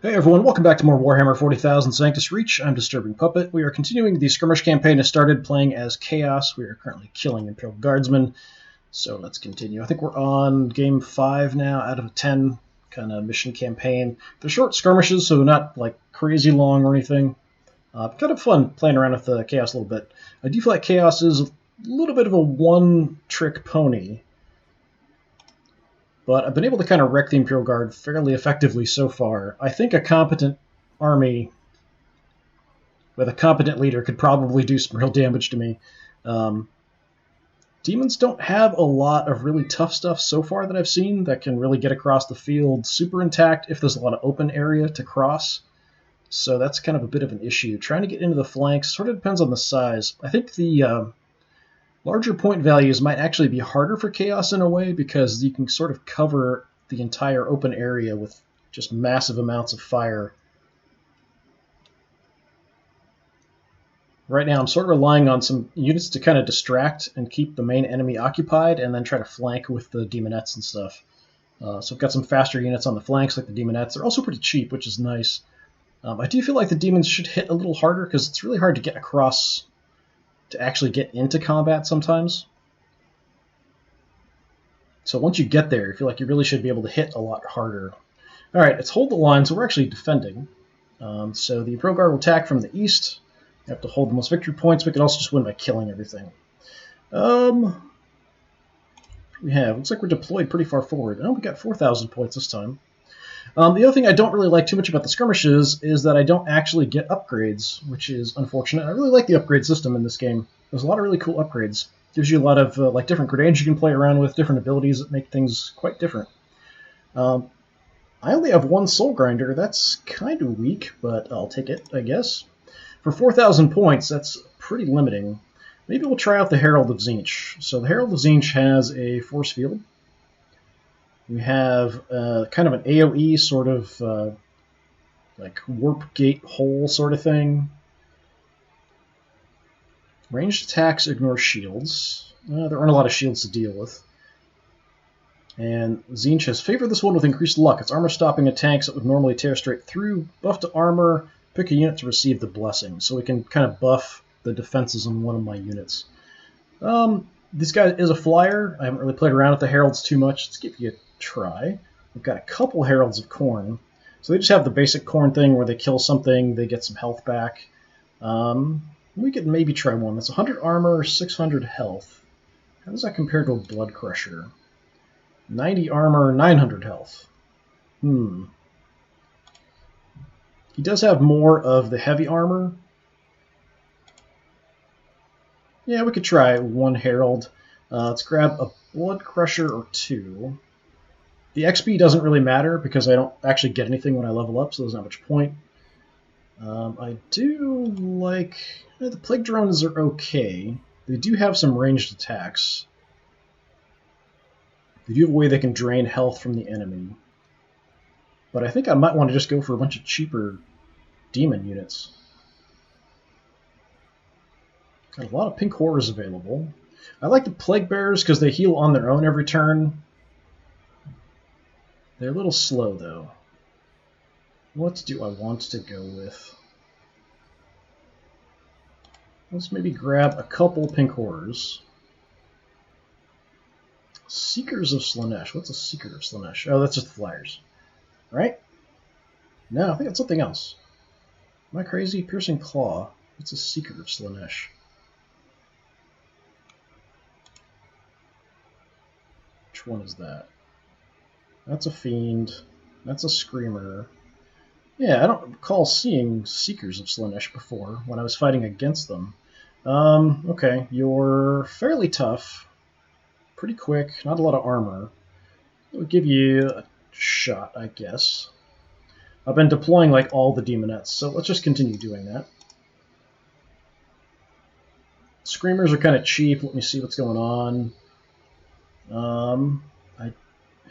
Hey everyone, welcome back to more Warhammer 40,000 Sanctus Reach. I'm DisturbingPuppet. We are continuing the Skirmish campaign. I started playing as Chaos. We are currently killing Imperial Guardsmen, so let's continue. I think we're on game 5 now out of a 10 kind of mission campaign. They're short skirmishes, so not like crazy long or anything. Kind of fun playing around with the Chaos a little bit. I do feel like Chaos is a little bit of a one-trick pony, but I've been able to kind of wreck the Imperial Guard fairly effectively so far. I think a competent army with a competent leader could probably do some real damage to me. Demons don't have a lot of really tough stuff so far that I've seen that can really get across the field super intact if there's a lot of open area to cross. So that's kind of a bit of an issue. Trying to get into the flanks sort of depends on the size. I think the larger point values might actually be harder for Chaos in a way because you can sort of cover the entire open area with just massive amounts of fire. Right now I'm sort of relying on some units to kind of distract and keep the main enemy occupied and then try to flank with the demonettes and stuff. So I've got some faster units on the flanks like the demonettes. They're also pretty cheap, which is nice. I do feel like the demons should hit a little harder because it's really hard to get across to actually get into combat sometimes. So once you get there, I feel like you really should be able to hit a lot harder. All right, let's hold the line. So we're actually defending. So the Imperial Guard will attack from the east. You have to hold the most victory points. We can also just win by killing everything. We have, looks like we're deployed pretty far forward. Oh, we got 4,000 points this time. The other thing I don't really like too much about the skirmishes is that I don't actually get upgrades, which is unfortunate. I really like the upgrade system in this game. There's a lot of really cool upgrades. It gives you a lot of like different grenades you can play around with, different abilities that make things quite different. I only have one Soul Grinder. That's kind of weak, but I'll take it, I guess. For 4,000 points, that's pretty limiting. Maybe we'll try out the Herald of Tzeentch. So the Herald of Tzeentch has a force field. We have kind of an AoE sort of like warp gate hole sort of thing. Ranged attacks ignore shields. There aren't a lot of shields to deal with. And Tzeentch has favored this one with increased luck. It's armor stopping attacks that would normally tear straight through. Buff to armor. Pick a unit to receive the blessing. So we can kind of buff the defenses on one of my units. This guy is a flyer. I haven't really played around with the heralds too much. Let's give you a try. We've got a couple heralds of Khorne. So they just have the basic Khorne thing where they kill something, they get some health back. We could maybe try one. That's 100 armor, 600 health. How does that compare to a Blood Crusher? 90 armor, 900 health. He does have more of the heavy armor. Yeah, we could try one Herald. Let's grab a Blood Crusher or two. The XP doesn't really matter because I don't actually get anything when I level up, so there's not much point. I do like... the Plague Drones are okay. They do have some ranged attacks. They do have a way they can drain health from the enemy. But I think I might want to just go for a bunch of cheaper demon units. Got a lot of pink horrors available. I like the Plague Bearers because they heal on their own every turn. They're a little slow, though. What do I want to go with? Let's maybe grab a couple pink horrors. Seekers of Slaanesh. What's a Seeker of Slaanesh? Oh, that's just the flyers. Right? No, I think it's something else. Am I crazy? Piercing Claw. What's a Seeker of Slaanesh? Which one is that? That's a Fiend. That's a Screamer. Yeah, I don't recall seeing Seekers of Slaanesh before when I was fighting against them. Okay, you're fairly tough. Pretty quick, not a lot of armor. It would give you a shot, I guess. I've been deploying like all the demonettes, so let's just continue doing that. Screamers are kind of cheap. Let me see what's going on. I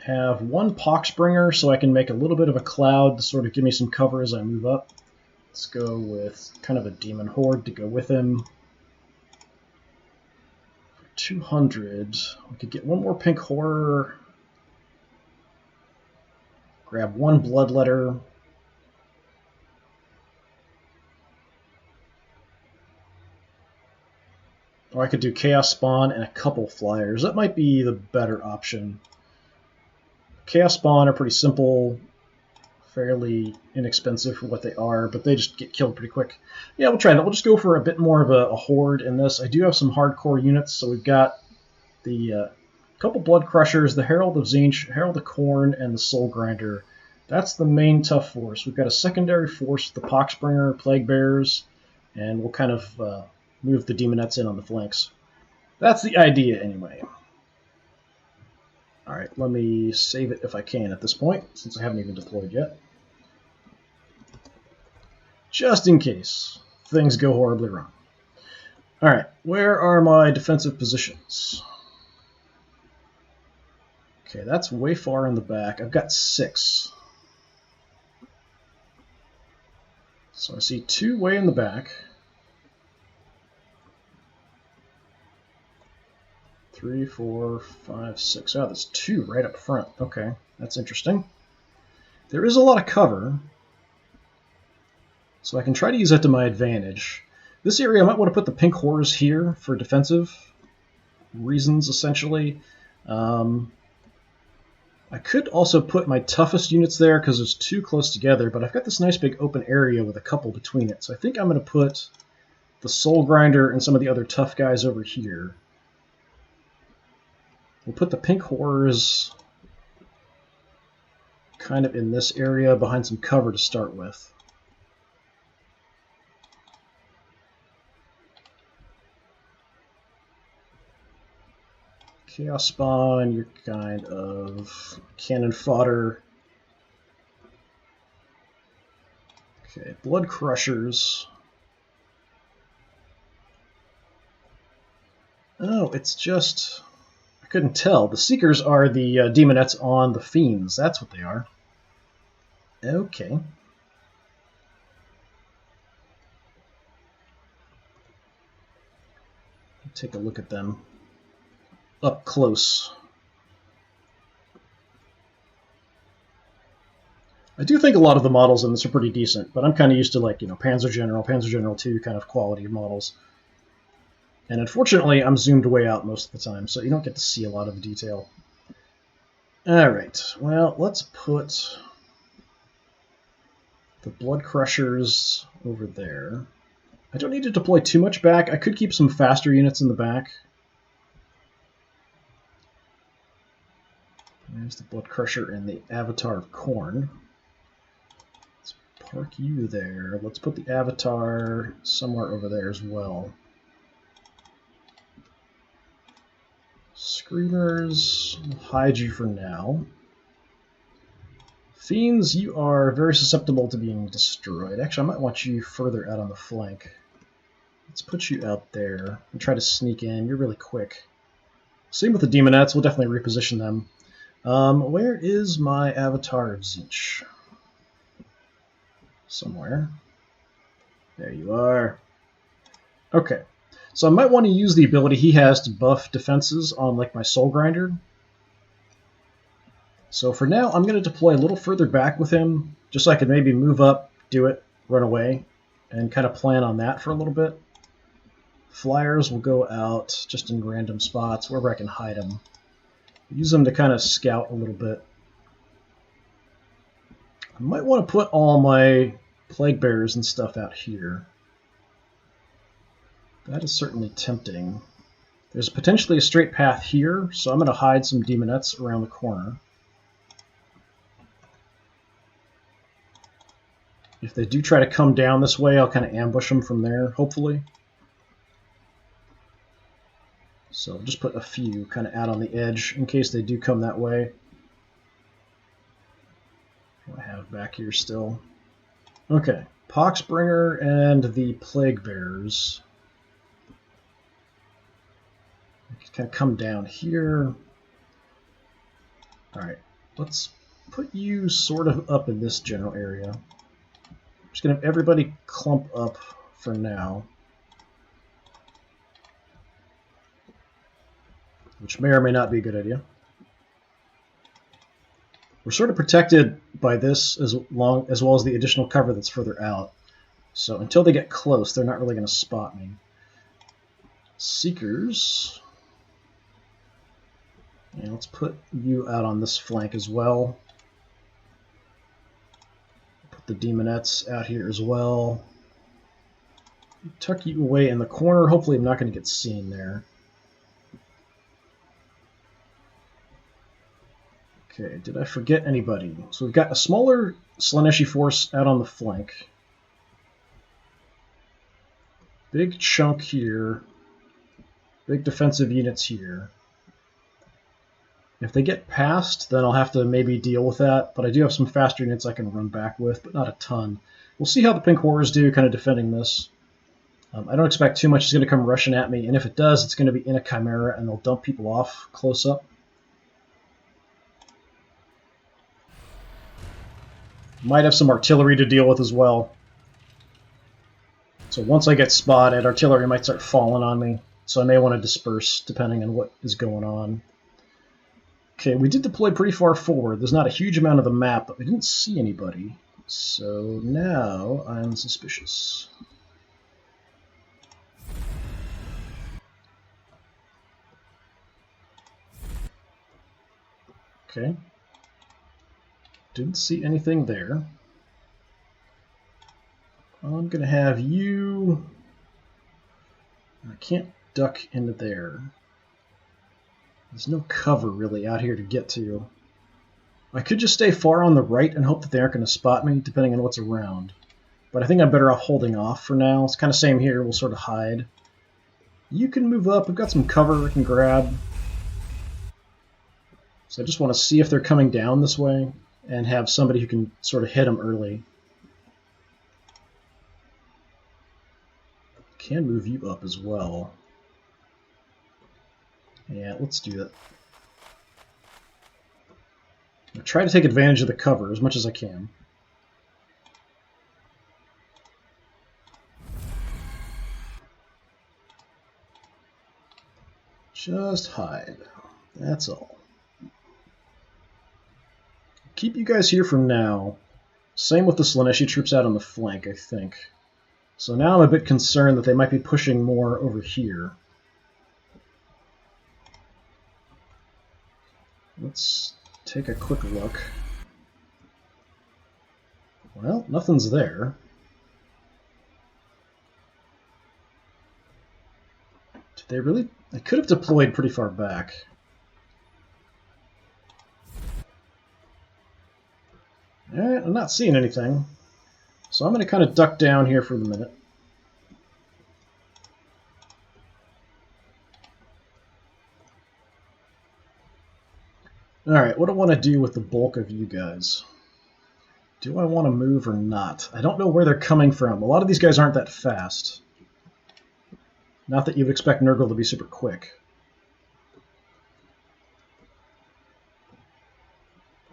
have one Poxbringer, so I can make a little bit of a cloud to sort of give me some cover as I move up. Let's go with kind of a Demon Horde to go with him. 200. We could get one more Pink Horror. Grab one Bloodletter. Or I could do Chaos Spawn and a couple flyers. That might be the better option. Chaos Spawn are pretty simple, fairly inexpensive for what they are, but they just get killed pretty quick. Yeah, we'll try that. We'll just go for a bit more of a horde in this. I do have some hardcore units, so we've got the couple Blood Crushers, the Herald of Tzeentch, Herald of Khorne, and the Soul Grinder. That's the main tough force. We've got a secondary force, the Poxbringer, Plague Bearers, and we'll kind of move the Demonettes in on the flanks. That's the idea, anyway. Alright, let me save it if I can at this point, since I haven't even deployed yet. Just in case things go horribly wrong. Alright, where are my defensive positions? Okay, that's way far in the back. I've got 6. So I see 2 way in the back. 3, 4, 5, 6. Oh, there's 2 right up front. Okay, that's interesting. There is a lot of cover, so I can try to use that to my advantage. This area, I might want to put the pink horrors here for defensive reasons, essentially. I could also put my toughest units there because it's too close together, but I've got this nice big open area with a couple between it. So I think I'm going to put the Soul Grinder and some of the other tough guys over here. We'll put the pink horrors kind of in this area behind some cover to start with. Chaos Spawn, you're kind of cannon fodder. Okay, Blood Crushers. Oh, it's just... I couldn't tell. The Seekers are the Demonettes on the Fiends. That's what they are. Okay. Take a look at them up close. I do think a lot of the models in this are pretty decent, but I'm kind of used to, like, Panzer General, Panzer General 2 kind of quality models. And unfortunately, I'm zoomed way out most of the time, so you don't get to see a lot of the detail. Alright, well, let's put the Blood Crushers over there. I don't need to deploy too much back. I could keep some faster units in the back. There's the Blood Crusher and the Avatar of Khorne. Let's park you there. Let's put the Avatar somewhere over there as well. Screamers, we'll hide you for now. Fiends, you are very susceptible to being destroyed. Actually, I might want you further out on the flank. Let's put you out there and try to sneak in. You're really quick. Same with the Demonettes. We'll definitely reposition them. Where is my Avatar of Tzeentch? Somewhere. There you are. Okay. So I might want to use the ability he has to buff defenses on, like, my Soul Grinder. So for now, I'm going to deploy a little further back with him, just so I can maybe move up, do it, run away, and kind of plan on that for a little bit. Flyers will go out just in random spots, wherever I can hide them. Use them to kind of scout a little bit. I might want to put all my Plague Bearers and stuff out here. That is certainly tempting. There's potentially a straight path here, so I'm going to hide some Demonettes around the corner. If they do try to come down this way, I'll kind of ambush them from there, hopefully. So I'll just put a few kind of out on the edge in case they do come that way. What do I have back here still? Okay, Poxbringer and the Plague Bearers. Kind of come down here. Alright, let's put you sort of up in this general area. I'm just going to have everybody clump up for now. Which may or may not be a good idea. We're sort of protected by this as well as the additional cover that's further out. So until they get close, they're not really going to spot me. Seekers. And let's put you out on this flank as well. Put the Demonettes out here as well. Tuck you away in the corner. Hopefully I'm not going to get seen there. Okay, did I forget anybody? So we've got a smaller Slaaneshi force out on the flank. Big chunk here. Big defensive units here. If they get past, then I'll have to maybe deal with that, but I do have some faster units I can run back with, but not a ton. We'll see how the Pink Horrors do kind of defending this. I don't expect too much is going to come rushing at me, and if it does, it's going to be in a Chimera, and they'll dump people off close up. Might have some artillery to deal with as well. So once I get spotted, artillery might start falling on me, so I may want to disperse depending on what is going on. Okay, we did deploy pretty far forward. There's not a huge amount of the map, but we didn't see anybody. So now I'm suspicious. Okay. Didn't see anything there. I'm going to have you... I can't duck into there. There's no cover really out here to get to. I could just stay far on the right and hope that they aren't going to spot me, depending on what's around. But I think I'm better off holding off for now. It's kind of same here. We'll sort of hide. You can move up. We've got some cover we can grab. So I just want to see if they're coming down this way and have somebody who can sort of hit them early. Can move you up as well. Yeah, let's do that. I'll try to take advantage of the cover as much as I can. Just hide. That's all. Keep you guys here for now. Same with the Slaaneshi troops out on the flank, I think. So now I'm a bit concerned that they might be pushing more over here. Let's take a quick look. Well, nothing's there. Did they really? They could have deployed pretty far back. Alright, I'm not seeing anything. So I'm going to kind of duck down here for the minute. Alright, what do I want to do with the bulk of you guys? Do I want to move or not? I don't know where they're coming from. A lot of these guys aren't that fast. Not that you would expect Nurgle to be super quick.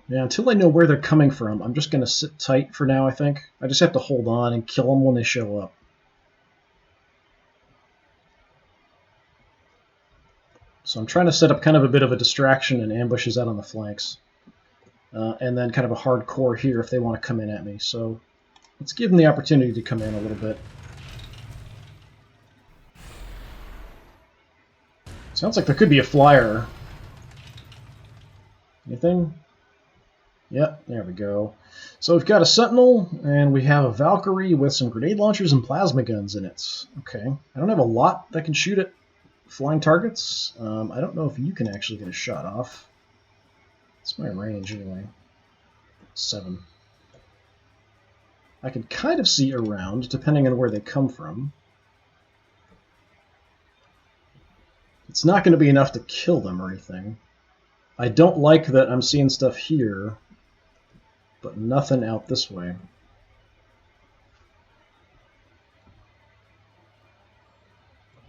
Yeah, until I know where they're coming from, I'm just going to sit tight for now, I think. I just have to hold on and kill them when they show up. So I'm trying to set up kind of a bit of a distraction and ambushes out on the flanks. And then kind of a hardcore here if they want to come in at me. So let's give them the opportunity to come in a little bit. Sounds like there could be a flyer. Anything? Yep, there we go. So we've got a Sentinel, and we have a Valkyrie with some grenade launchers and plasma guns in it. Okay. I don't have a lot that can shoot at flying targets. I don't know if you can actually get a shot off. It's my range, anyway. 7. I can kind of see around, depending on where they come from. It's not going to be enough to kill them or anything. I don't like that I'm seeing stuff here, but nothing out this way.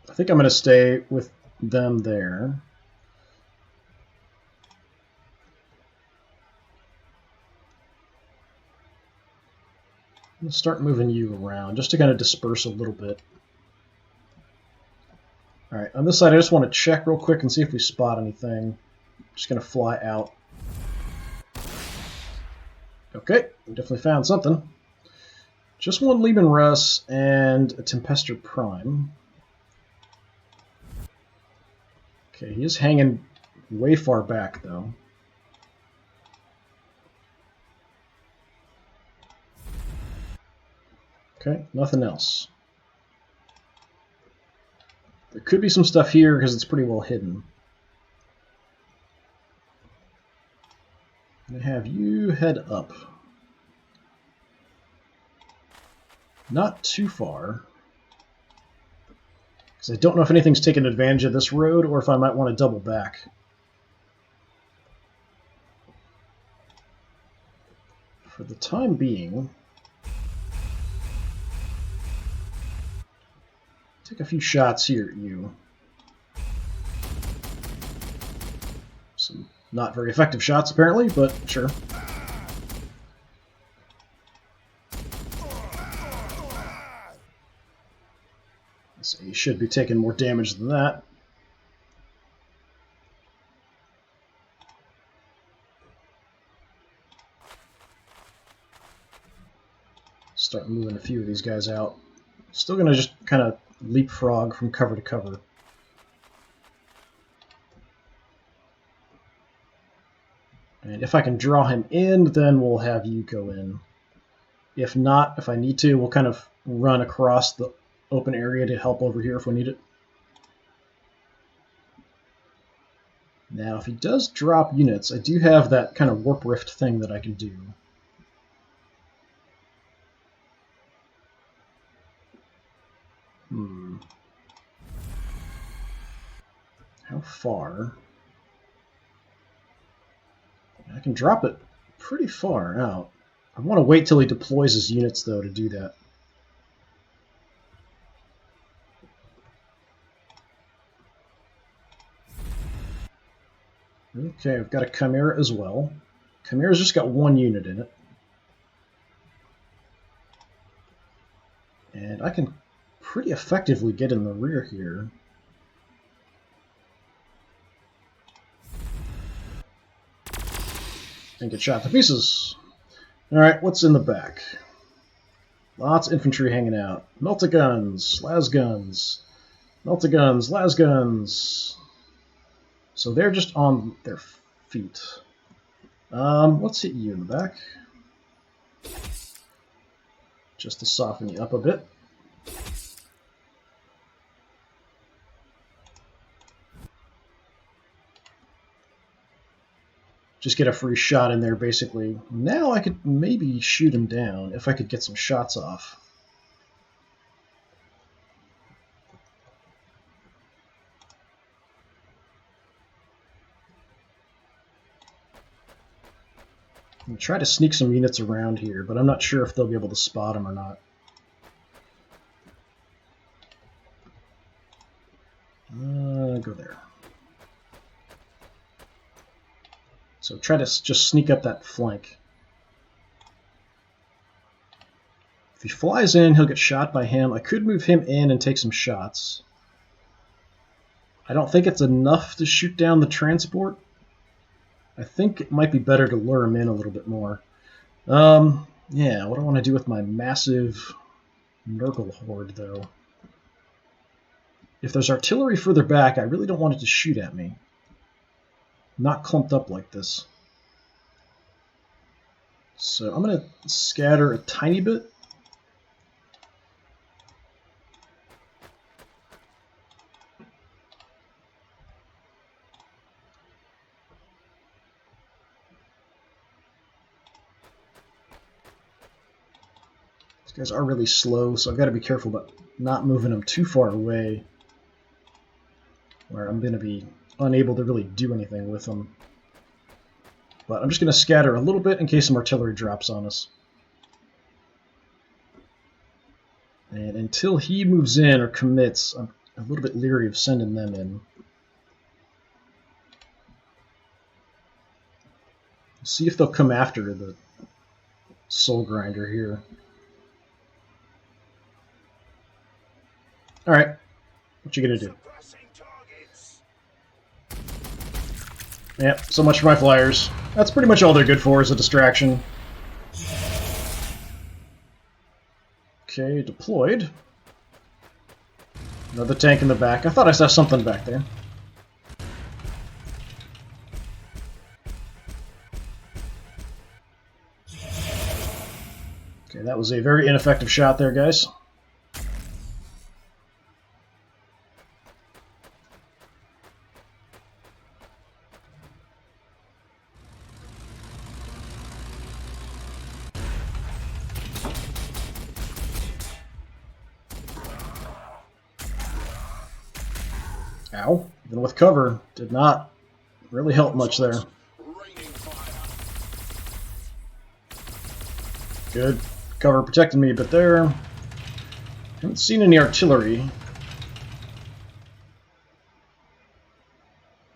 I think I'm going to stay with them there. I'm going to start moving you around just to kind of disperse a little bit. Alright, on this side I just want to check real quick and see if we spot anything. Just going to fly out. Okay, we definitely found something. Just one Leman Russ and a Tempester Prime. Okay, he is hanging way far back, though. Okay, nothing else. There could be some stuff here because it's pretty well hidden. I'm going to have you head up. Not too far. Because I don't know if anything's taken advantage of this road or if I might want to double back. For the time being, take a few shots here at you. Some not very effective shots, apparently, but sure. So you should be taking more damage than that. Start moving a few of these guys out. Still going to just kind of leapfrog from cover to cover. And if I can draw him in, then we'll have you go in. If not, if I need to, we'll kind of run across the open area to help over here if we need it. Now, if he does drop units, I do have that kind of warp rift thing that I can do. How far? I can drop it pretty far out. I want to wait till he deploys his units, though, to do that. Okay, I've got a Chimera as well. Chimera's just got one unit in it. And I can pretty effectively get in the rear here. And get shot to pieces. Alright, what's in the back? Lots of infantry hanging out. Melta-guns, las-guns, melta-guns, las-guns. So they're just on their feet. Let's hit you in the back. Just to soften you up a bit. Just get a free shot in there, basically. Now I could maybe shoot him down if I could get some shots off. I'm going to try to sneak some units around here, but I'm not sure if they'll be able to spot him or not. Go there. So try to just sneak up that flank. If he flies in, he'll get shot by him. I could move him in and take some shots. I don't think it's enough to shoot down the transport. I think it might be better to lure him in a little bit more. Yeah, what do I want to do with my massive Nurgle horde, though? If there's artillery further back, I really don't want it to shoot at me. Not clumped up like this. So I'm going to scatter a tiny bit. These guys are really slow, so I've got to be careful about not moving them too far away, where I'm going to be unable to really do anything with them. But I'm just going to scatter a little bit in case some artillery drops on us. And until he moves in or commits, I'm a little bit leery of sending them in. See if they'll come after the Soul Grinder here. Alright, what you gonna do? Yep, so much for my flyers. That's pretty much all they're good for, is a distraction. Okay, deployed. Another tank in the back. I thought I saw something back there. Okay, that was a very ineffective shot there, guys. Ow. Even with cover, did not really help much there. Good. Cover protected me, but there... haven't seen any artillery.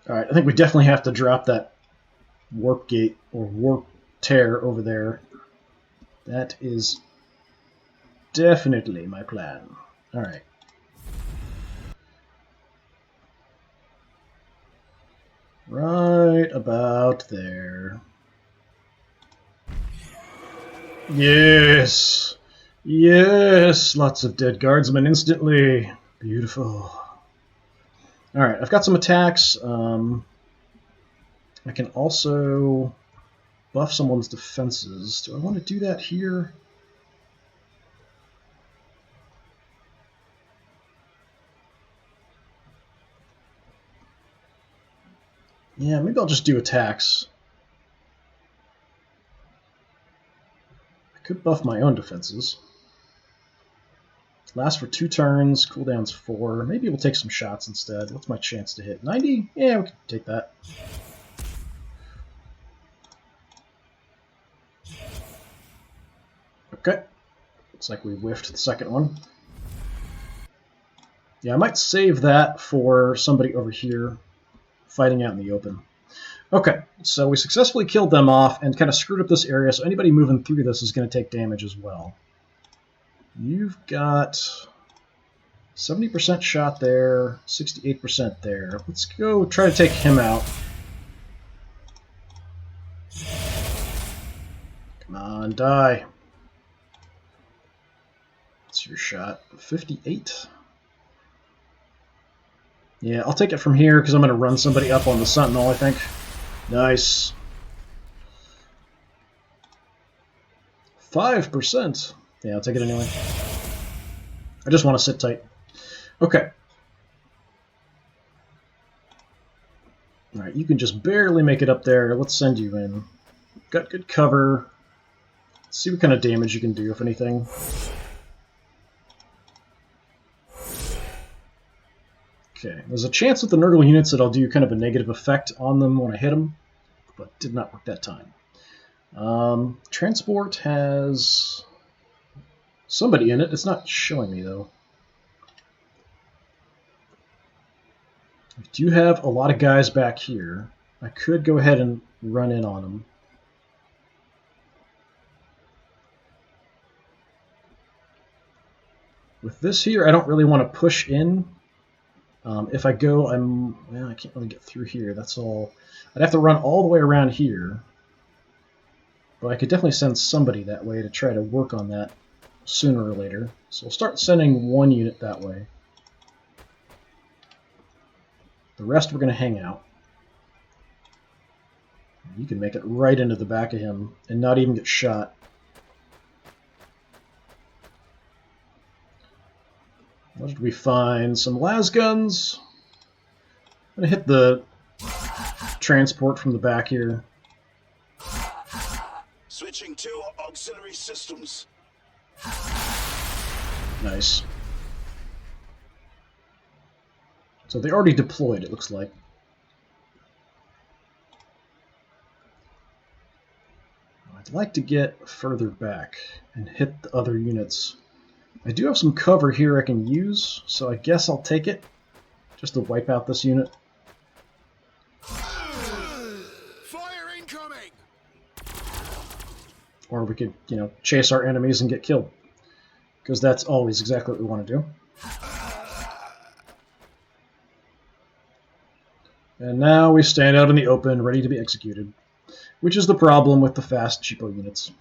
Alright, I think we definitely have to drop that warp gate, or warp tear over there. That is definitely my plan. Alright. Right about there. Yes! Yes! Lots of dead guardsmen instantly. Beautiful. Alright, I've got some attacks. I can also buff someone's defenses. Do I want to do that here? Yeah, maybe I'll just do attacks. I could buff my own defenses. Lasts for 2 turns, cooldown's 4. Maybe we'll take some shots instead. What's my chance to hit? 90? Yeah, we can take that. Okay. Looks like we whiffed the second one. Yeah, I might save that for somebody over here fighting out in the open. Okay, so we successfully killed them off and kind of screwed up this area, so anybody moving through this is going to take damage as well. You've got 70% shot there, 68% there. Let's go try to take him out. Come on, die. What's your shot? 58? Yeah, I'll take it from here because I'm going to run somebody up on the Sentinel, I think. Nice. 5%. Yeah, I'll take it anyway. I just want to sit tight. Okay. Alright, you can just barely make it up there. Let's send you in. Got good cover. Let's see what kind of damage you can do, if anything. Okay, there's a chance with the Nurgle units that I'll do kind of a negative effect on them when I hit them, but did not work that time. Transport has somebody in it. It's not showing me, though. I do have a lot of guys back here. I could go ahead and run in on them. With this here, I don't really want to push in. If I go, well, I can't really get through here. That's all. I'd have to run all the way around here. But I could definitely send somebody that way to try to work on that sooner or later. So we'll start sending one unit that way. The rest we're going to hang out. You can make it right into the back of him and not even get shot. What did we find? Some las guns. I'm going to hit the transport from the back here. Switching to auxiliary systems. Nice. So they already deployed, it looks like. I'd like to get further back and hit the other units. I do have some cover here I can use, so I guess I'll take it, just to wipe out this unit. Fire incoming! Or we could, chase our enemies and get killed. Because that's always exactly what we want to do. And now we stand out in the open, ready to be executed. Which is the problem with the fast cheapo units.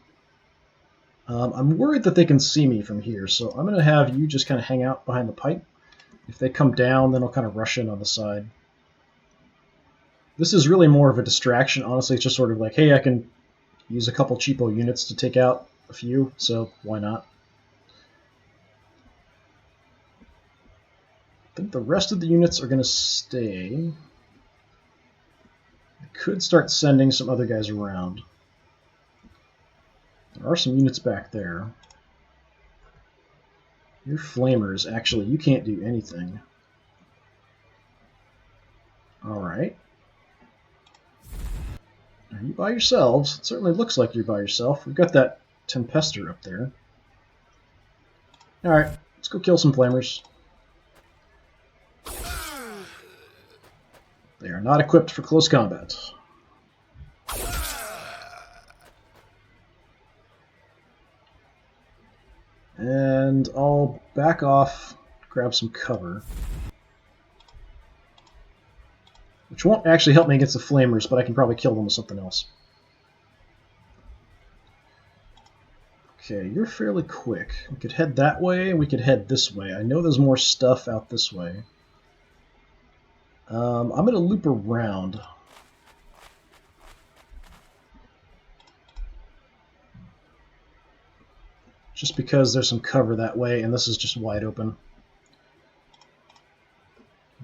I'm worried that they can see me from here, so I'm going to have you just kind of hang out behind the pipe. If they come down, then I'll kind of rush in on the side. This is really more of a distraction. Honestly, it's just sort of like, hey, I can use a couple cheapo units to take out a few, so why not? I think the rest of the units are going to stay. I could start sending some other guys around. There are some units back there. Your flamers, actually, you can't do anything. Alright. Are you by yourselves? It certainly looks like you're by yourself. We've got that Tempester up there. Alright, let's go kill some flamers. They are not equipped for close combat. And I'll back off, grab some cover. Which won't actually help me against the flamers, but I can probably kill them with something else. Okay, you're fairly quick. We could head that way, and we could head this way. I know there's more stuff out this way. I'm going to loop around. Just because there's some cover that way, and this is just wide open.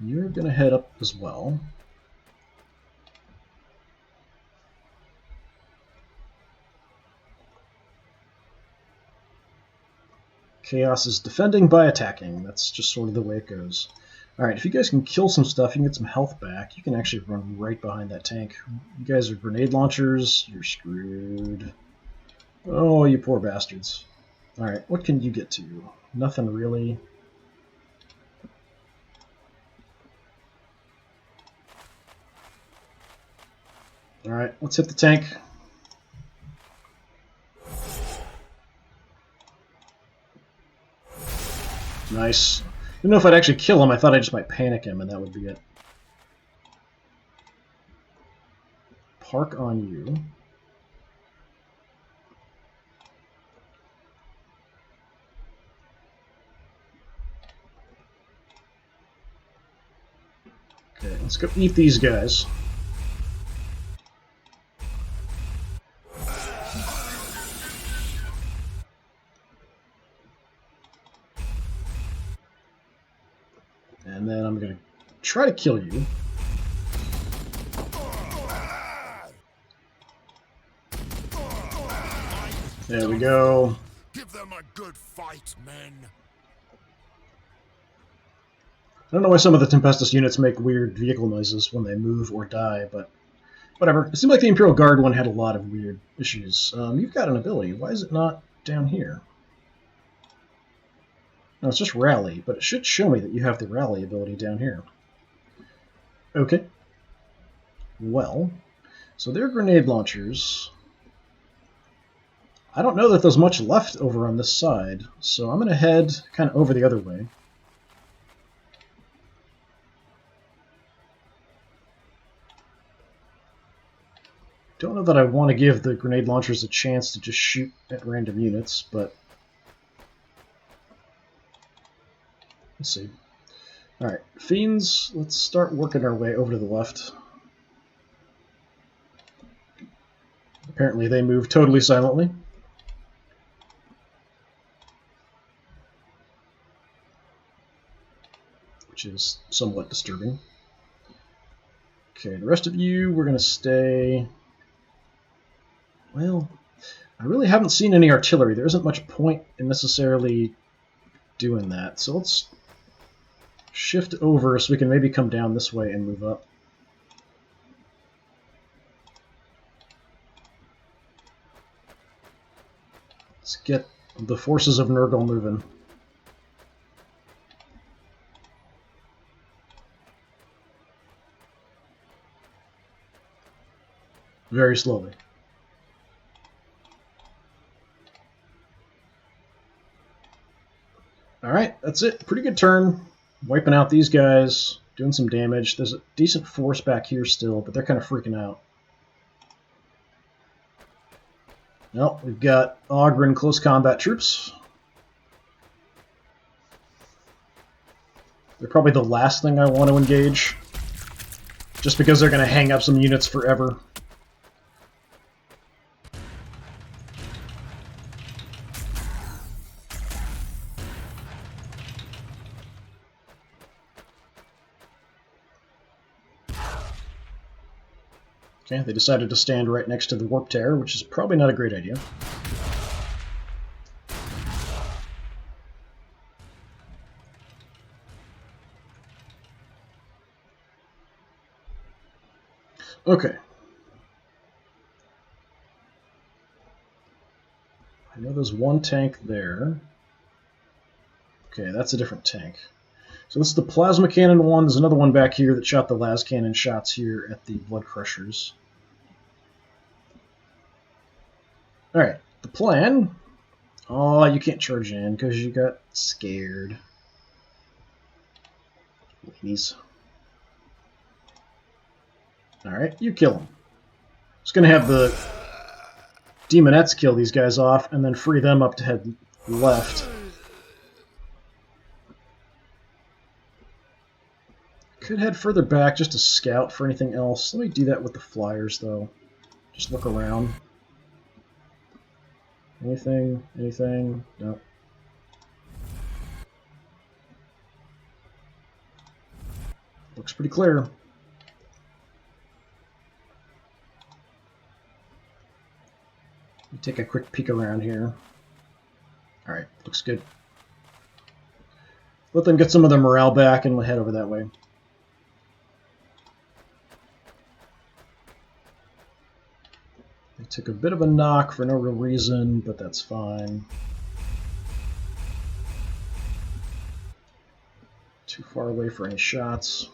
You're going to head up as well. Chaos is defending by attacking. That's just sort of the way it goes. Alright, if you guys can kill some stuff, you can get some health back. You can actually run right behind that tank. You guys are grenade launchers. You're screwed. Oh, you poor bastards. Alright, what can you get to? Nothing really. Alright, let's hit the tank. Nice. I didn't know if I'd actually kill him. I thought I just might panic him, and that would be it. Park on you. Okay, let's go eat these guys. And then I'm going to try to kill you. There we go. Give them a good fight, men. I don't know why some of the Tempestus units make weird vehicle noises when they move or die, but whatever. It seemed like the Imperial Guard one had a lot of weird issues. You've got an ability. Why is it not down here? No, it's just rally, but it should show me that you have the rally ability down here. Okay. Well, so they're grenade launchers. I don't know that there's much left over on this side, so I'm going to head kind of over the other way. Don't know that I want to give the grenade launchers a chance to just shoot at random units, but let's see. Alright, Fiends, let's start working our way over to the left. Apparently they move totally silently. Which is somewhat disturbing. Okay, the rest of you, we're going to stay... Well, I really haven't seen any artillery. There isn't much point in necessarily doing that. So let's shift over so we can maybe come down this way and move up. Let's get the forces of Nurgle moving. Very slowly. Alright, that's it. Pretty good turn. Wiping out these guys, doing some damage. There's a decent force back here still, but they're kind of freaking out. Well, we've got Ogren close combat troops. They're probably the last thing I want to engage, just because they're going to hang up some units forever. Okay, they decided to stand right next to the warp tear, which is probably not a great idea. Okay. I know there's one tank there. Okay, that's a different tank. So this is the plasma cannon one. There's another one back here that shot the las cannon shots here at the blood crushers. Alright, the plan. Oh, you can't charge in because you got scared. Ladies. Alright, you kill him. Just gonna have the demonettes kill these guys off and then free them up to head left. Could head further back just to scout for anything else. Let me do that with the flyers, though. Just look around. Anything? Anything? No. Looks pretty clear. Let me take a quick peek around here. Alright, looks good. Let them get some of their morale back and we'll head over that way. They took a bit of a knock for no real reason, but that's fine. Too far away for any shots.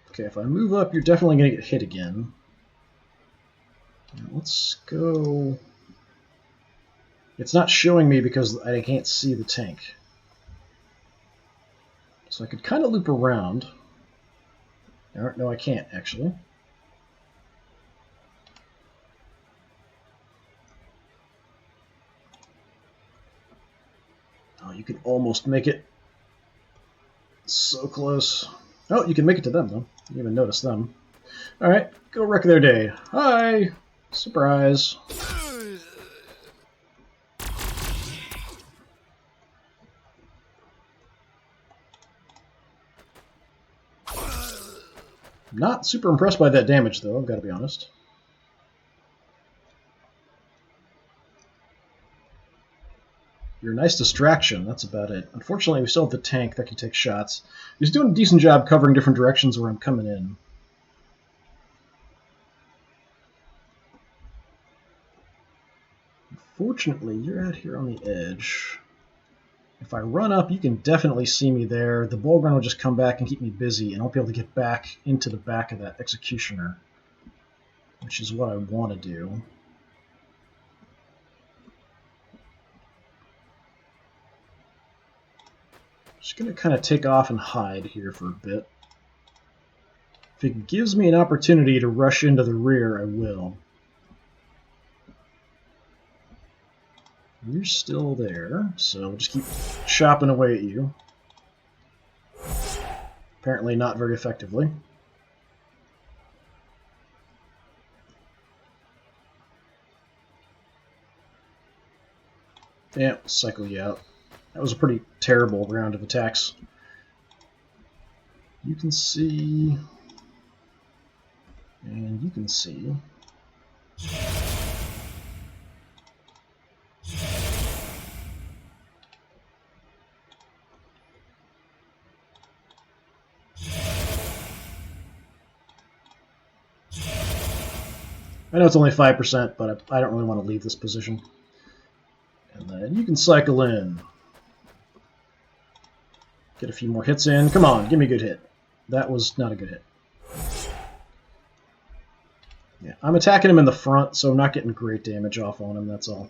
Okay, if I move up, you're definitely going to get hit again. Now, let's go... It's not showing me because I can't see the tank. So I could kind of loop around. No, I can't, actually. Oh, you could almost make it. So close. Oh, you can make it to them, though. You didn't even notice them. Alright, go wreck their day. Hi! Surprise. Not super impressed by that damage, though, I've got to be honest. You're a nice distraction, that's about it. Unfortunately, we still have the tank that can take shots. He's doing a decent job covering different directions where I'm coming in. Unfortunately, you're out here on the edge. If I run up, you can definitely see me there. The bullrun will just come back and keep me busy, and I'll be able to get back into the back of that executioner, which is what I want to do. Just going to kind of take off and hide here for a bit. If it gives me an opportunity to rush into the rear, I will. You're still there, so we'll just keep chopping away at you. Apparently not very effectively. Yeah, cycle you out. That was a pretty terrible round of attacks. You can see... And you can see... I know it's only 5%, but I don't really want to leave this position. And then you can cycle in. Get a few more hits in. Come on, give me a good hit. That was not a good hit. Yeah, I'm attacking him in the front, so I'm not getting great damage off on him, that's all.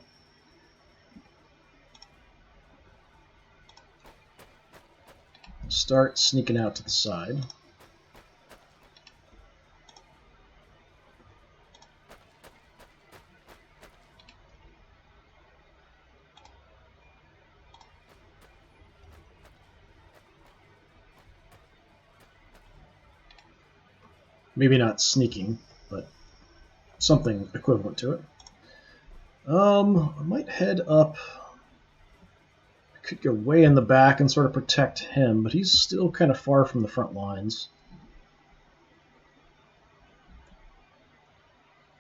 Start sneaking out to the side. Maybe not sneaking, but something equivalent to it. I might head up. I Could go way in the back and sort of protect him, but he's still kind of far from the front lines.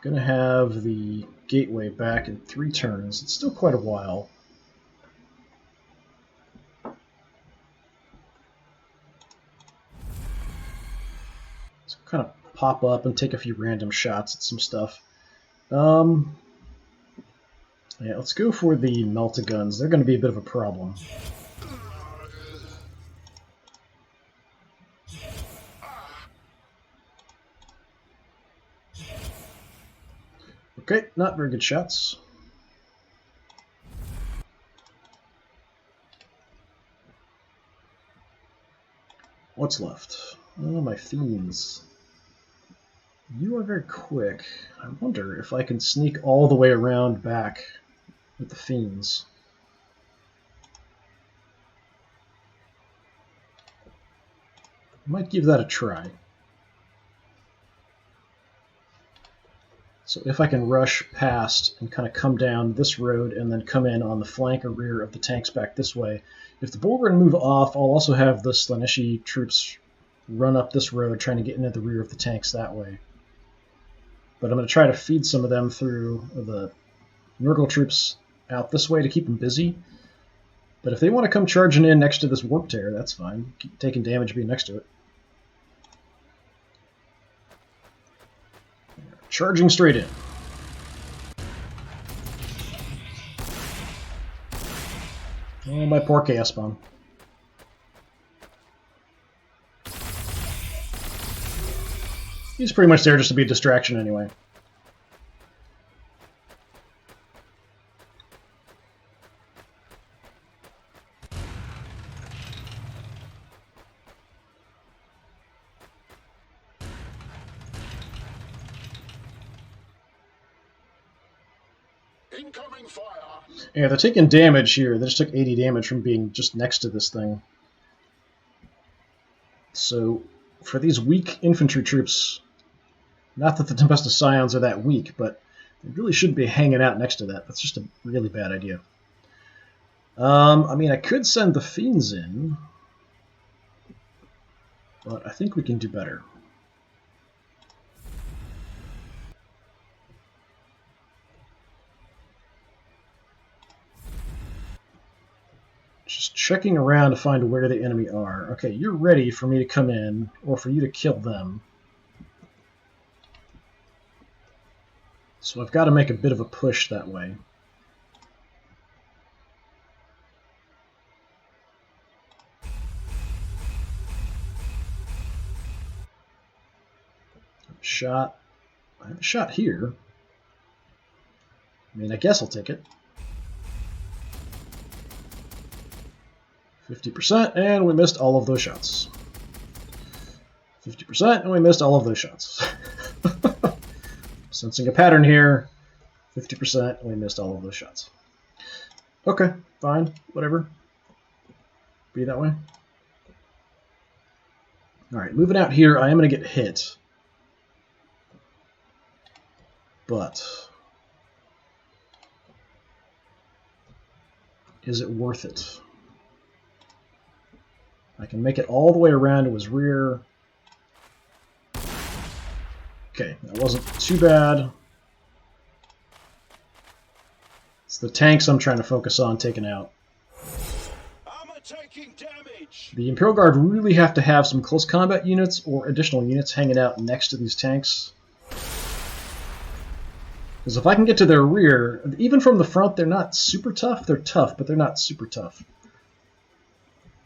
Gonna have the gateway back in 3 turns. It's still quite a while. So kind of pop up and take a few random shots at some stuff. Yeah, let's go for the melt-a-guns. They're going to be a bit of a problem. Okay, not very good shots. What's left? Oh, my fiends. You are very quick. I wonder if I can sneak all the way around back with the fiends. I might give that a try. So if I can rush past and kind of come down this road and then come in on the flank or rear of the tanks back this way, if the Bulgaren move off, I'll also have the Slaaneshi troops run up this road trying to get into the rear of the tanks that way. But I'm going to try to feed some of them through the Nurgle troops out this way to keep them busy. But if they want to come charging in next to this warp tear, that's fine. Keep taking damage being next to it. Charging straight in. Oh, my poor Chaos Spawn. He's pretty much there just to be a distraction anyway. Incoming fire. Yeah, they're taking damage here. They just took 80 damage from being just next to this thing. So, for these weak infantry troops, not that the Tempestus Scions are that weak, but they really shouldn't be hanging out next to that. That's just a really bad idea. I mean, I could send the Fiends in, but I think we can do better. Just checking around to find where the enemy are. Okay, you're ready for me to come in, or for you to kill them. So I've got to make a bit of a push that way. Shot. I have a shot here. I mean, I guess I'll take it. 50%, and we missed all of those shots. 50%, and we missed all of those shots. Sensing a pattern here. 50%, and we missed all of those shots. Okay, fine, whatever. Be that way. Alright, moving out here, I am going to get hit. But is it worth it? I can make it all the way around to his rear. Okay, that wasn't too bad. It's the tanks I'm trying to focus on taking out. Armor taking damage. The Imperial Guard really have to have some close combat units or additional units hanging out next to these tanks. Because if I can get to their rear, even from the front, they're not super tough. They're tough, but they're not super tough.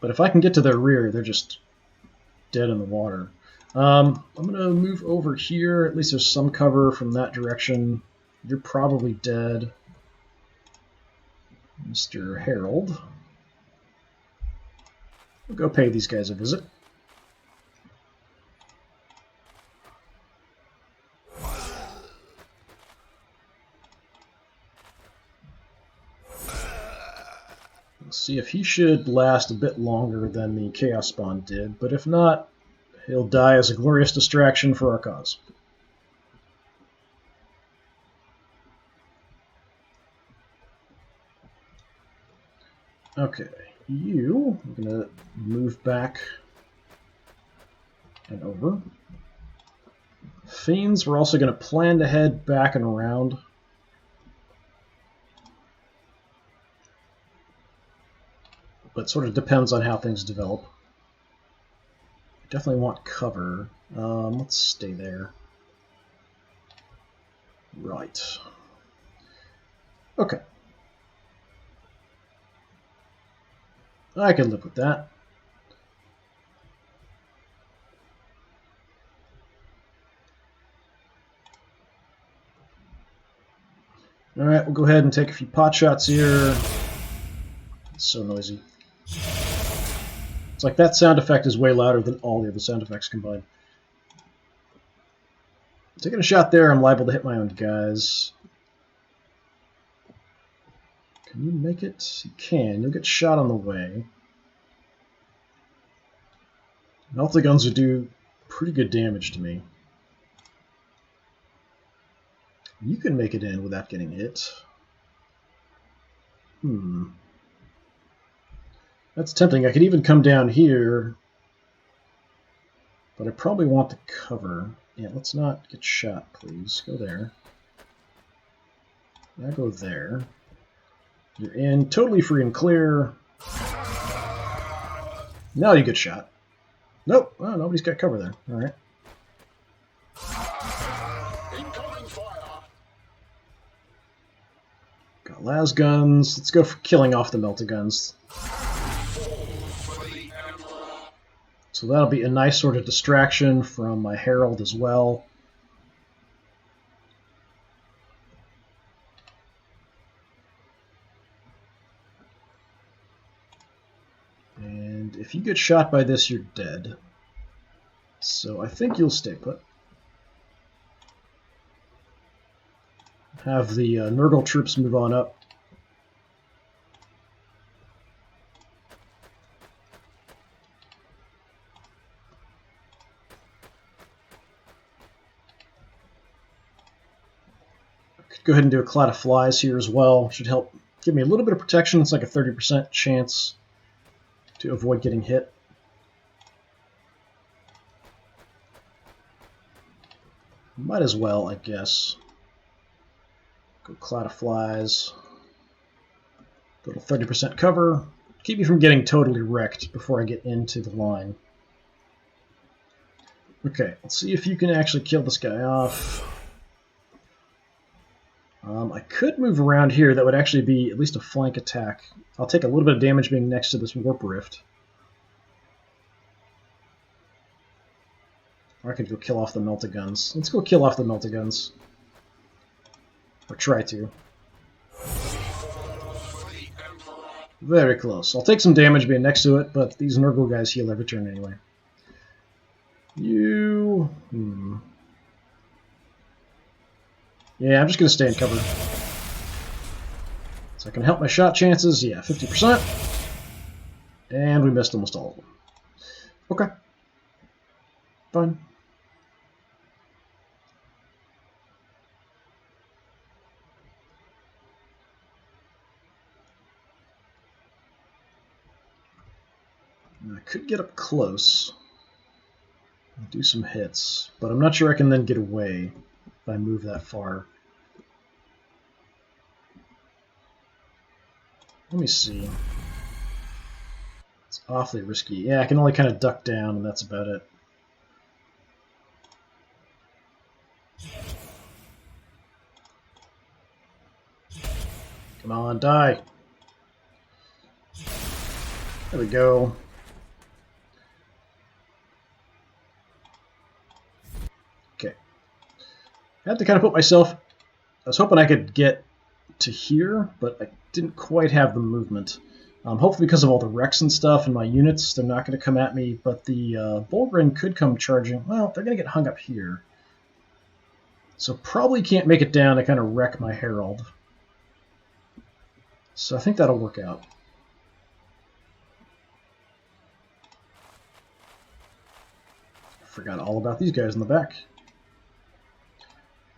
But if I can get to their rear, they're just dead in the water. I'm going to move over here. At least there's some cover from that direction. You're probably dead, Mr. Harold. We'll go pay these guys a visit. See if he should last a bit longer than the Chaos Spawn did, but if not, he'll die as a glorious distraction for our cause. Okay, You, I'm going to move back and over. Fiends, we're also going to plan to head back and around. But sort of depends on how things develop. Definitely want cover. Let's stay there. Right. Okay. I can live with that. Alright, we'll go ahead and take a few pot shots here. It's so noisy. It's like that sound effect is way louder than all the other sound effects combined. Taking a shot there, I'm liable to hit my own guys. Can you make it? You can. You'll get shot on the way. Melta guns would do pretty good damage to me. You can make it in without getting hit. That's tempting. I could even come down here, but I probably want to cover. Yeah, let's not get shot, please. Go there. Now go there. You're in, totally free and clear. Now you get shot. Nope, well, nobody's got cover there. All right. Incoming fire. Got las guns. Let's go for killing off the melta guns. So that'll be a nice sort of distraction from my herald as well. And if you get shot by this, you're dead. So I think you'll stay put. Have the Nurgle troops move on up. Go ahead and do a cloud of flies here as well. Should help give me a little bit of protection. It's like a 30% chance to avoid getting hit. Might as well, I guess. Go cloud of flies. Little 30% cover. Keep me from getting totally wrecked before I get into the line. Okay, let's see if you can actually kill this guy off. I could move around here. That would actually be at least a flank attack. I'll take a little bit of damage being next to this warp rift. Or I could go kill off the melta guns. Let's go kill off the melta guns. Or try to. Very close. I'll take some damage being next to it, but these Nurgle guys heal every turn anyway. You... Yeah, I'm just going to stay in cover. So I can help my shot chances. Yeah, 50%. And we missed almost all of them. Okay. Fine. I could get up close and do some hits, but I'm not sure I can then get away if I move that far. Let me see. It's awfully risky. Yeah, I can only kind of duck down, and that's about it. Come on, die. There we go. Okay. I had to kind of put myself... I was hoping I could get to here, but I didn't quite have the movement. Hopefully because of all the wrecks and stuff and my units, they're not going to come at me, but the Volgren could come charging. Well, they're going to get hung up here. So probably can't make it down to kind of wreck my Herald. So I think that'll work out. Forgot all about these guys in the back.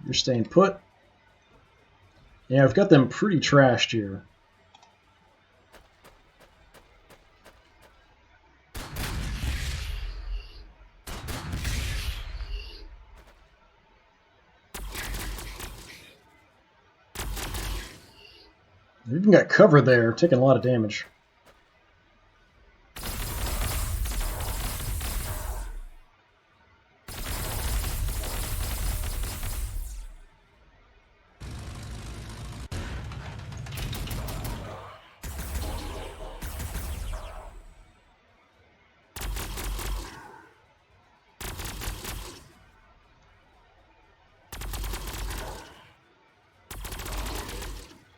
You're staying put. Yeah, I've got them pretty trashed here. We even got cover there, taking a lot of damage.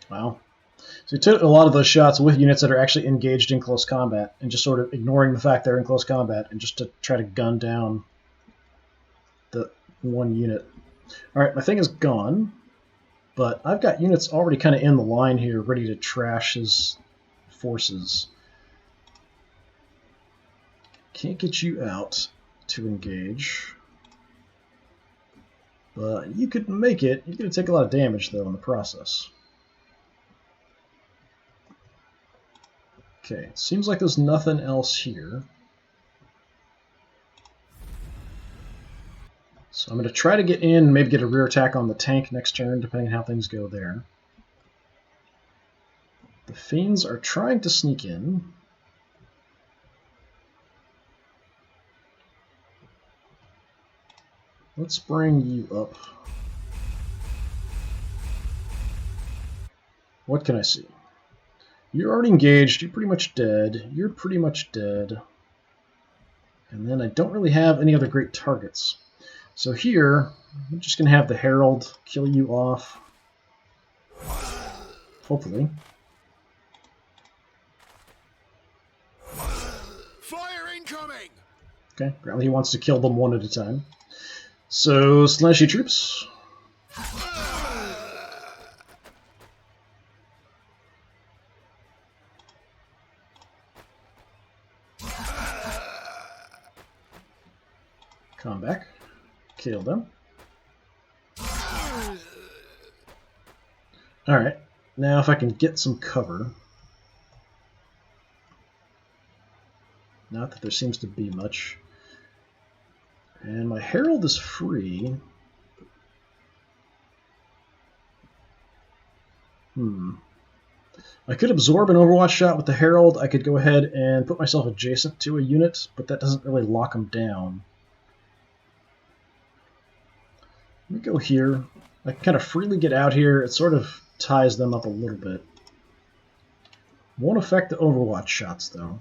Wow. So he took a lot of those shots with units that are actually engaged in close combat and just sort of ignoring the fact they're in close combat and just to try to gun down the one unit. Alright, my thing is gone, but I've got units already kind of in the line here ready to trash his forces. Can't get you out to engage. But you could make it. You're going to take a lot of damage, though, in the process. Okay, seems like there's nothing else here. So I'm going to try to get in and maybe get a rear attack on the tank next turn, depending on how things go there. The Fiends are trying to sneak in. Let's bring you up. What can I see? You're already engaged, you're pretty much dead, you're pretty much dead. And then I don't really have any other great targets. So here, I'm just going to have the Herald kill you off. Hopefully. Fire incoming! Okay, apparently he wants to kill them one at a time. So, Slashy troops. Come back. Kill them. Alright, now if I can get some cover. Not that there seems to be much. And my Herald is free. I could absorb an Overwatch shot with the Herald. I could go ahead and put myself adjacent to a unit, but that doesn't really lock them down. Let me go here. I can kind of freely get out here. It sort of ties them up a little bit. Won't affect the Overwatch shots, though.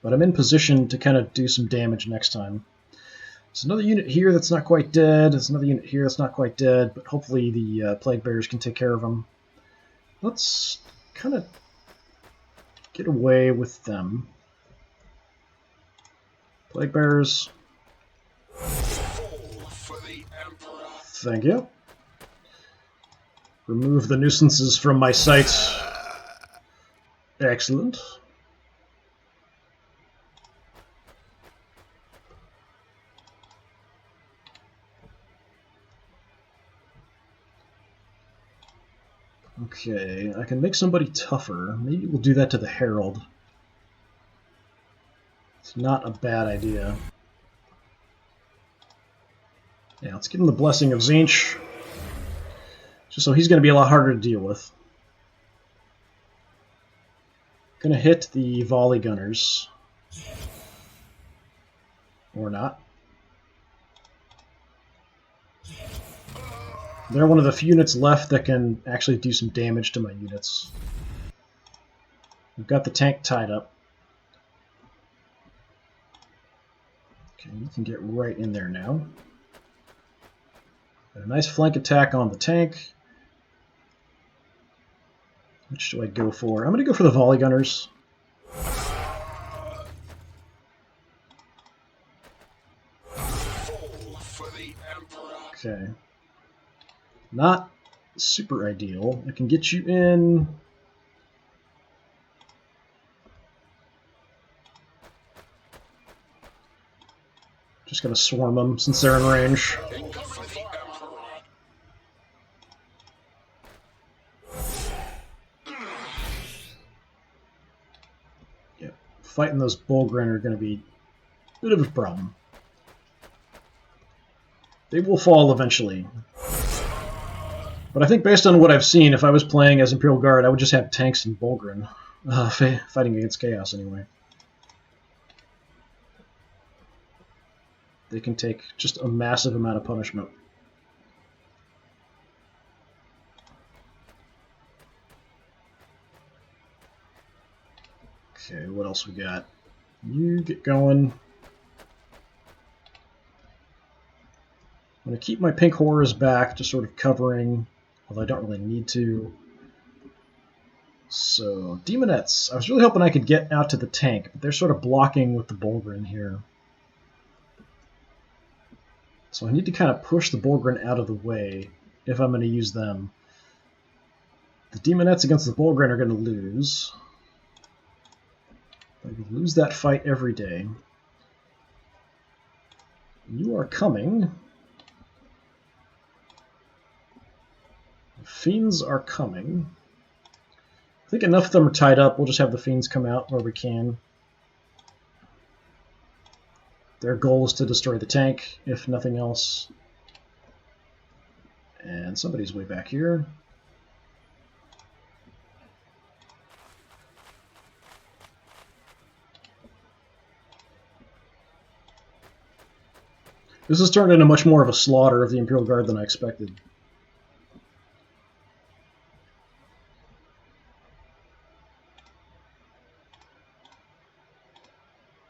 But I'm in position to kind of do some damage next time. There's another unit here that's not quite dead. There's another unit here that's not quite dead, but hopefully the Plague Bearers can take care of them. Let's kind of get away with them. Plague Bearers. Thank you. Remove the nuisances from my sight. Excellent. Okay, I can make somebody tougher. Maybe we'll do that to the Herald. It's not a bad idea. Yeah, let's give him the Blessing of Tzeentch. Just so he's going to be a lot harder to deal with. Gonna hit the volley gunners. Or not. They're one of the few units left that can actually do some damage to my units. We've got the tank tied up. Okay, you can get right in there now. Got a nice flank attack on the tank. Which do I go for? I'm going to go for the volley gunners. Okay. Not super ideal. I can get you in. Just going to swarm them since they're in range. Fighting those Bullgren are going to be a bit of a problem. They will fall eventually. But I think based on what I've seen, if I was playing as Imperial Guard, I would just have tanks and Bulgrin. Fighting against Chaos, anyway. They can take just a massive amount of punishment. Okay, what else we got? You get going. I'm going to keep my pink horrors back, just sort of covering, although I don't really need to. So, Demonettes. I was really hoping I could get out to the tank, but they're sort of blocking with the Bulgrin here. So I need to kind of push the Bulgrin out of the way if I'm going to use them. The Demonettes against the Bulgrin are going to lose. I lose that fight every day. You are coming. The Fiends are coming. I think enough of them are tied up. We'll just have the Fiends come out where we can. Their goal is to destroy the tank, if nothing else. And somebody's way back here. This has turned into much more of a slaughter of the Imperial Guard than I expected.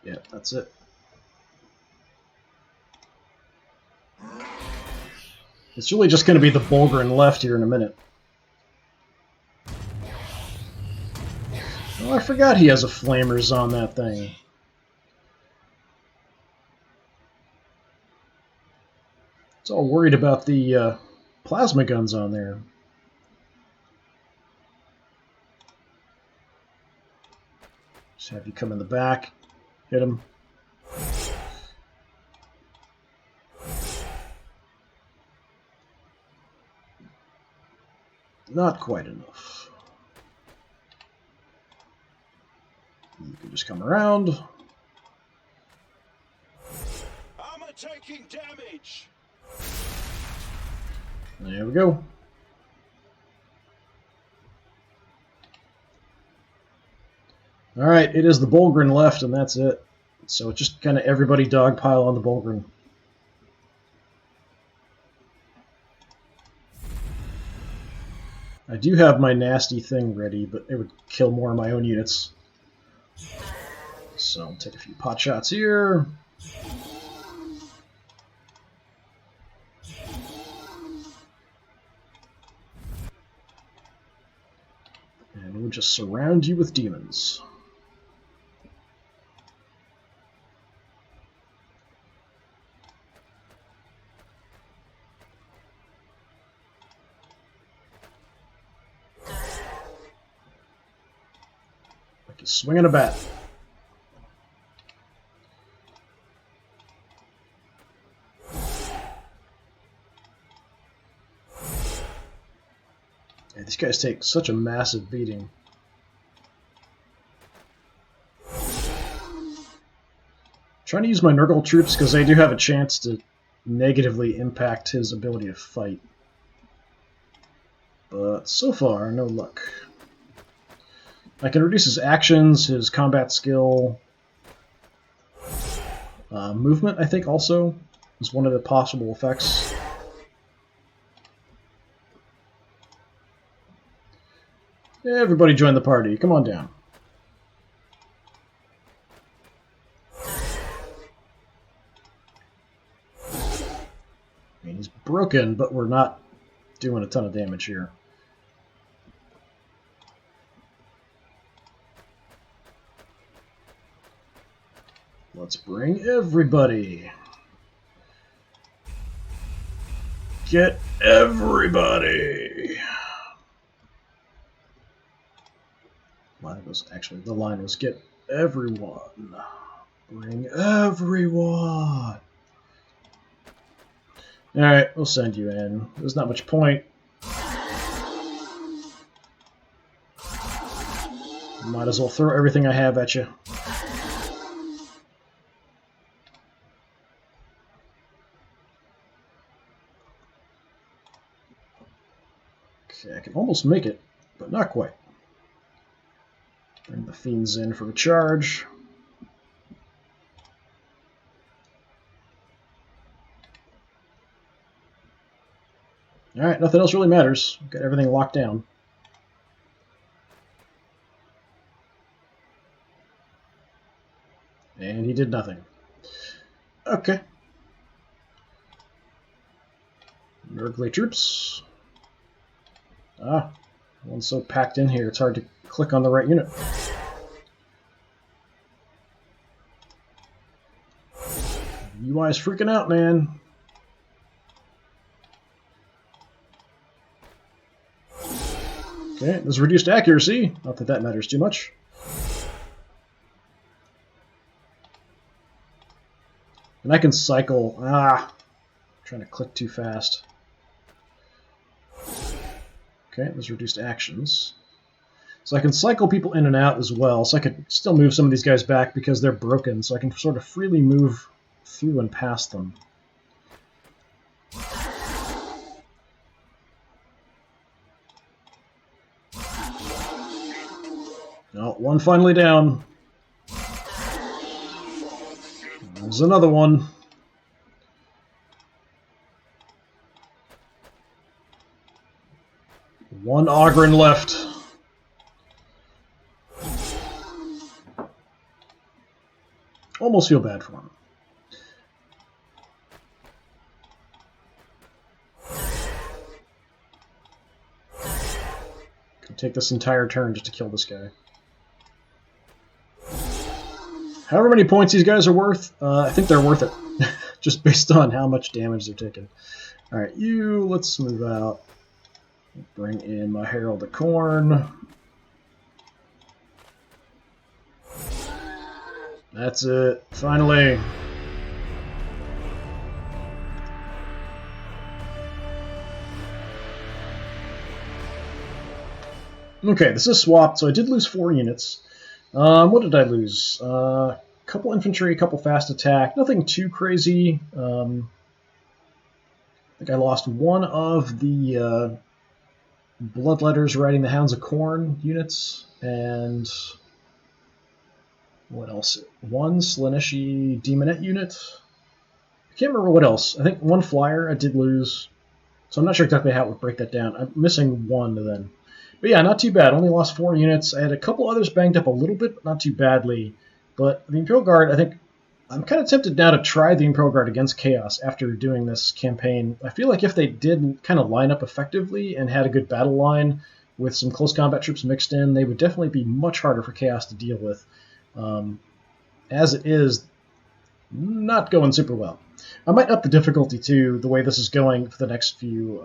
Yeah, that's it. It's really just going to be the Bulgrin left here in a minute. Oh, I forgot he has a flamers on that thing. It's all worried about the plasma guns on there. Just have you come in the back, hit him. Not quite enough. You can just come around. Armor taking damage. There we go. Alright, it is the Bulgrin left, and that's it. So just kind of everybody dogpile on the Bulgrin. I do have my nasty thing ready, but it would kill more of my own units. So I'll take a few pot shots here. And we'll just surround you with demons. Like a swinging a bat. Yeah, these guys take such a massive beating. Trying to use my Nurgle troops because they do have a chance to negatively impact his ability to fight. But so far, no luck. I can reduce his actions, his combat skill, movement, I think, also is one of the possible effects. Everybody join the party. Come on down. I mean, he's broken, but we're not doing a ton of damage here. Let's bring everybody. Get everybody. The line was get everyone. Bring everyone. Alright, we'll send you in. There's not much point. Might as well throw everything I have at you. Okay, I can almost make it, but not quite. Bring the fiends in for a charge. Alright, nothing else really matters. Got everything locked down. And he did nothing. Okay. Nurgly troops. Ah, one's so packed in here, it's hard to click on the right unit. UI's freaking out, man. Okay, there's reduced accuracy. Not that that matters too much. And I can cycle. Ah, I'm trying to click too fast. Okay, there's reduced actions. So I can cycle people in and out as well. So I could still move some of these guys back because they're broken. So I can sort of freely move through and past them. Oh, one finally down. There's another one. One Ogren left. Almost feel bad for him. Could take this entire turn just to kill this guy. However many points these guys are worth, I think they're worth it. Just based on how much damage they're taking. Alright, let's move out. Bring in my Herald of Corn. That's it. Finally. Okay, this is swapped, so I did lose 4 units. What did I lose? A couple infantry, a couple fast attack. Nothing too crazy. I think I lost one of the Bloodletters riding the Hounds of Corn units, and what else? One Slaaneshi Demonette unit. I can't remember what else. I think one flyer I did lose, so I'm not sure exactly how it would break that down. I'm missing one then. But yeah, not too bad. Only lost 4 units. I had a couple others banged up a little bit, but not too badly. But the Imperial Guard, I think, I'm kind of tempted now to try the Imperial Guard against Chaos after doing this campaign. I feel like if they did kind of line up effectively and had a good battle line with some close combat troops mixed in, they would definitely be much harder for Chaos to deal with. As it is, not going super well. I might up the difficulty too, the way this is going for the next few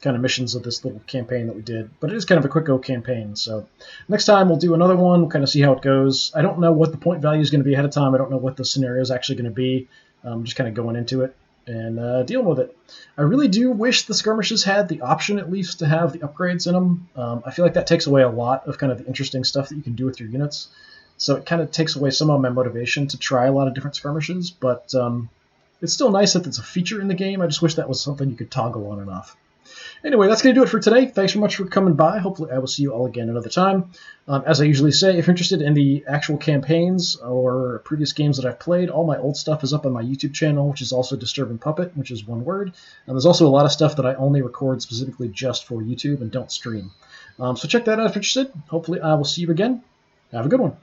kind of missions of this little campaign that we did. But it is kind of a quick go campaign, so next time we'll do another one, we'll kind of see how it goes. I don't know what the point value is going to be ahead of time. I don't know what the scenario is actually going to be. I'm just kind of going into it and dealing with it. I really do wish the skirmishes had the option at least to have the upgrades in them. I feel like that takes away a lot of kind of the interesting stuff that you can do with your units. So it kind of takes away some of my motivation to try a lot of different skirmishes, but it's still nice that it's a feature in the game. I just wish that was something you could toggle on and off. Anyway, that's going to do it for today. Thanks so much for coming by. Hopefully I will see you all again another time. As I usually say, if you're interested in the actual campaigns or previous games that I've played, all my old stuff is up on my YouTube channel, which is also DisturbingPuppet, which is one word. And there's also a lot of stuff that I only record specifically just for YouTube and don't stream. So check that out if you're interested. Hopefully I will see you again. Have a good one.